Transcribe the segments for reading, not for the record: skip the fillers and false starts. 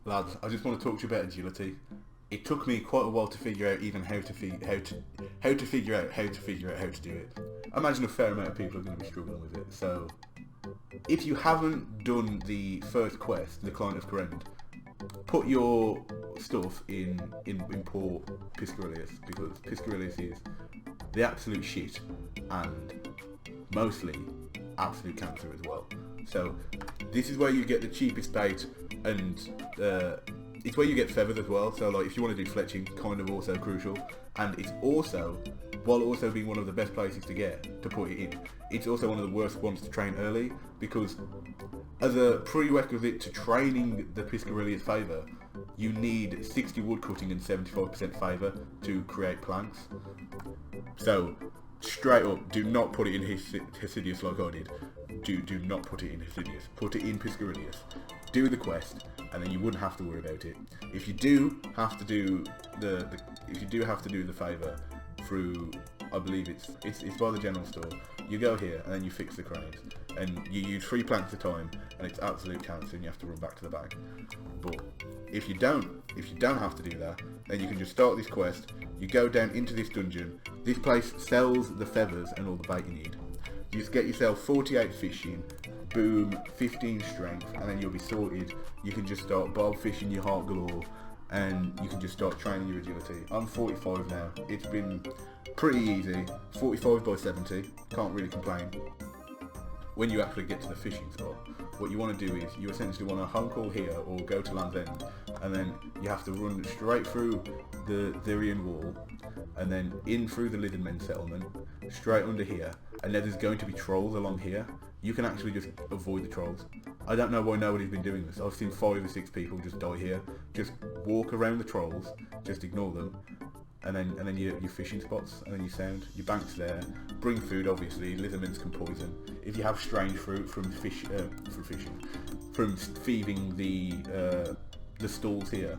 Lads, I just want to talk to you about agility. It took me quite a while to figure out even how to figure out how to do it. I imagine a fair amount of people are going to be struggling with it. So, if you haven't done the first quest, the Client of Corend, put your stuff in import Piscarilius, because Piscarilius is the absolute shit and mostly absolute cancer as well. So this is where you get the cheapest bait, and it's where you get feathers as well. So like if you want to do fletching, kind of also crucial, and it's also, while also being one of the best places to put it in, it's also one of the worst ones to train early, because as a prerequisite to training the Piscarilius favour, you need 60 woodcutting and 75% favour to create planks. So straight up, do not put it in Hesidius like I did. Do not put it in Hesidius. Put it in Piscarilius. Do the quest, and then you wouldn't have to worry about it. If you do have to do the favour through, I believe it's by the general store. You go here and then you fix the cranes, and you use 3 planks at a time, and it's absolute cancer, and you have to run back to the bank. But if you don't have to do that, then you can just start this quest. You go down into this dungeon. This place sells the feathers and all the bait you need. You just get yourself 48 fishing, boom, 15 strength, and then you'll be sorted. You can just start bob fishing your heart galore, and you can just start training your agility. I'm 45 now. It's been pretty easy. 45 by 70. Can't really complain. When you actually get to the fishing spot, what you want to do is you essentially want to hunkle here or go to Land's End, and then you have to run straight through the Therian wall, and then in through the Lithermen settlement, straight under here, and then there's going to be trolls along here. You can actually just avoid the trolls. I don't know why nobody's been doing this. I've seen 5 or 6 people just die here. Just walk around the trolls, just ignore them, and then your fishing spots, and then you sound your banks there. Bring food, obviously. Lithermans can poison. If you have strange fruit from thieving the stalls here,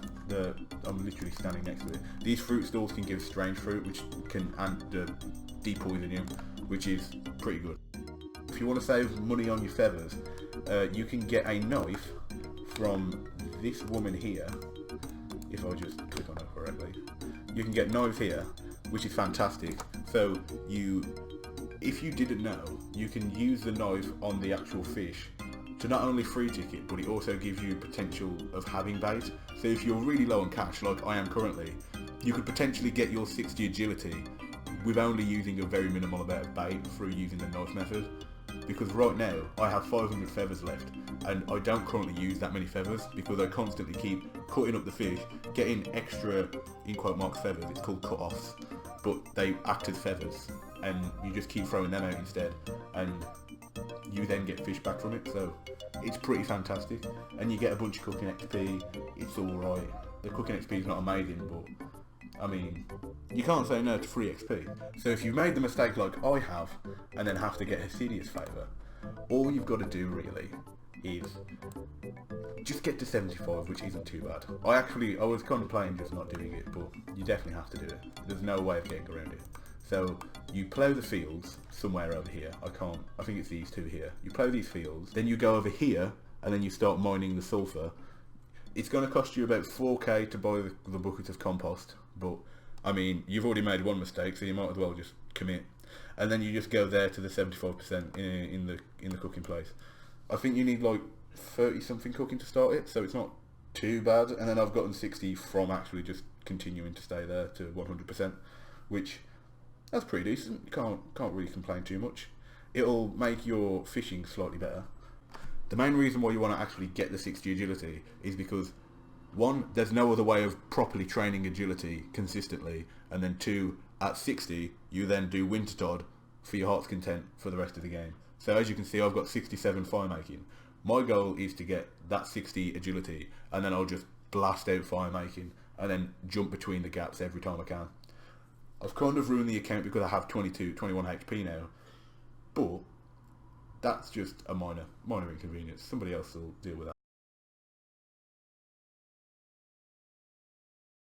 I'm literally standing next to it. These fruit stalls can give strange fruit, which can depoison you, which is pretty good. If you want to save money on your feathers, you can get a knife from this woman here. If I just click on her correctly, you can get knives here, which is fantastic. So if you didn't know, you can use the knife on the actual fish to not only free tick it, but it also gives you potential of having bait. So if you're really low on cash, like I am currently, you could potentially get your 60 agility with only using a very minimal amount of bait through using the knife method. Because right now I have 500 feathers left, and I don't currently use that many feathers because I constantly keep cutting up the fish, getting extra in quote marks feathers. It's called cut-offs, but they act as feathers, and you just keep throwing them out instead, and you then get fish back from it. So it's pretty fantastic, and you get a bunch of cooking XP. It's alright. The cooking XP is not amazing, but I mean, you can't say no to free XP. So if you've made the mistake like I have, and then have to get Hesidius favour, all you've got to do really is just get to 75, which isn't too bad. I was contemplating just not doing it, but you definitely have to do it. There's no way of getting around it. So you plough the fields somewhere over here. I think it's these 2 here. You plough these fields, then you go over here, and then you start mining the sulphur. It's going to cost you about 4k to buy the buckets of compost, but I mean, you've already made one mistake, so you might as well just commit. And then you just go there to the 75% in the cooking place. I think you need like 30 something cooking to start it, so it's not too bad. And then I've gotten 60 from actually just continuing to stay there to 100%, which that's pretty decent. You can't really complain too much. It'll make your fishing slightly better. The main reason why you want to actually get the 60 agility is because 1, there's no other way of properly training agility consistently, and then 2, at 60, you then do Wintertod for your heart's content for the rest of the game. So as you can see, I've got 67 fire making. My goal is to get that 60 agility, and then I'll just blast out fire making, and then jump between the gaps every time I can. I've kind of ruined the account because I have 21 HP now, but that's just a minor inconvenience. Somebody else will deal with that.